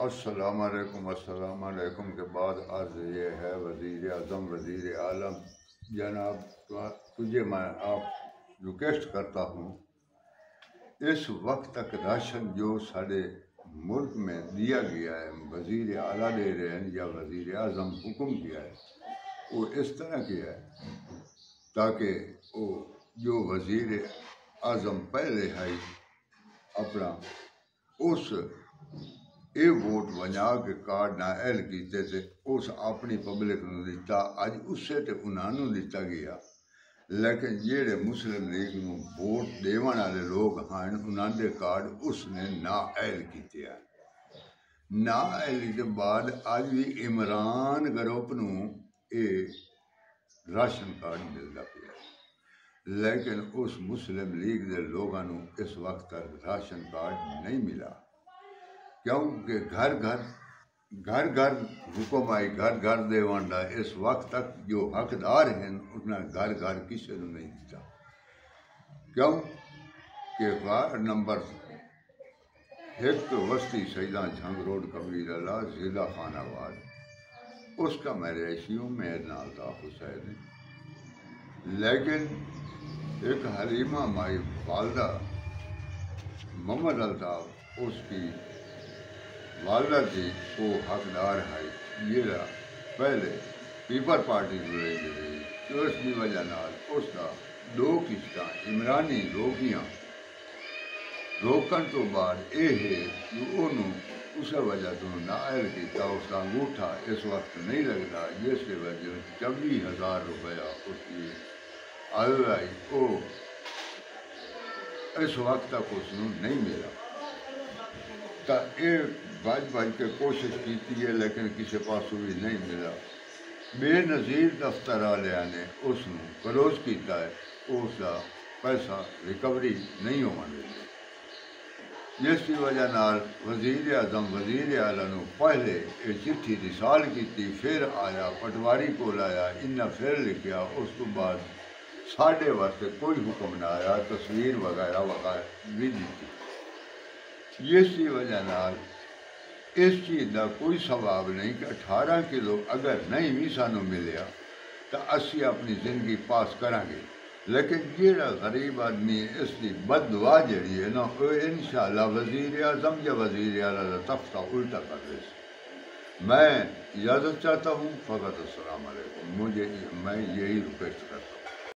السلام علیکم کے بعد عرض یہ ہے وزیر اعظم وزیر اعظم جناب تجھے میں آپ ریکویسٹ کرتا ہوں اس وقت تک راشن جو سارے ملک میں دیا گیا ہے وزیر اعلیٰ دے رہے ہیں یا وزیر اعظم حکم کیا ہے وہ اس طرح کیا ہے تاکہ وہ جو وزیر اعظم پہلے ہے اپنا اس یہ ووٹ بنا کے کارڈ نائل کیتے تھے اس اپنی پبلک نو دیتا اج اس سے تے انہوں دیتا گیا لیکن جہے مسلم لیگ نو ووٹ دیون والے لوگ ہیں انہوں دے کارڈ اس نے نائل کیتے ہیں نائل کے بعد اج بھی عمران گروپ نو راشن کارڈ ملتا پیا لیکن اس مسلم لیگ دے لوگوں نو اس وقت تک راشن کارڈ نہیں ملا کیونکہ گھر گھر حکم آئی گھر دیوان دا اس وقت تک جو حقدار ہیں انہیں گھر کسی نے نہیں دیتا کیوں کہ وارڈ نمبر 1 وسطی سیداں جھنگ روڈ قبیلہ اللہ ضلع خان آباد اس کا میں رہائشی ہوں میرے نام تھا حسین لیکن ایک حلیمہ مائی والدہ محمد الطاف اس کی والدہ کی وہ حقدار ہے یہ پہلے پیپل پارٹی کو لے کے گئی اس کی وجہ نال اس کا 2 قسطاں عمرانی روکیاں روکن تو بعد یہ ہے کہ انہوں اس وجہ تو نائل کیتا اس کا انگوٹھا اس وقت نہیں لگتا جس کی وجہ 24,000 روپیہ اس کی آئی وہ اس وقت تک اس نے نہیں ملا تو یہ بج کے کوشش کی ہے لیکن کسی پاسوں بھی نہیں ملا بے نظیر دفتر والوں نے اس کو کلوز کیتا ہے اس کا پیسہ ریکوری نہیں ہونے جس کی وجہ نال وزیر اعظم وزیر اعلیٰ نے پہلے یہ چٹھی رسال کی پھر آیا پٹواری کو لایا انہیں پھر لکھیا اس کو بعد ساڈے واسطے کوئی حکم نہ آیا تصویر وغیرہ بھی دیتی جس کی وجہ نال اس چیز کا کوئی ثواب نہیں کہ 18 کلو اگر نہیں بھی سانو ملیا تو اسی اپنی زندگی پاس کریں گے لیکن جہاں غریب آدمی اس کی بد دعا جڑی ہے نا وہ انشاءاللہ وزیر اعظم یا وزیر اعلیٰ کا تختہ الٹا کر دے میں اجازت چاہتا ہوں فقط السلام علیکم میں یہی ریکویسٹ کرتا ہوں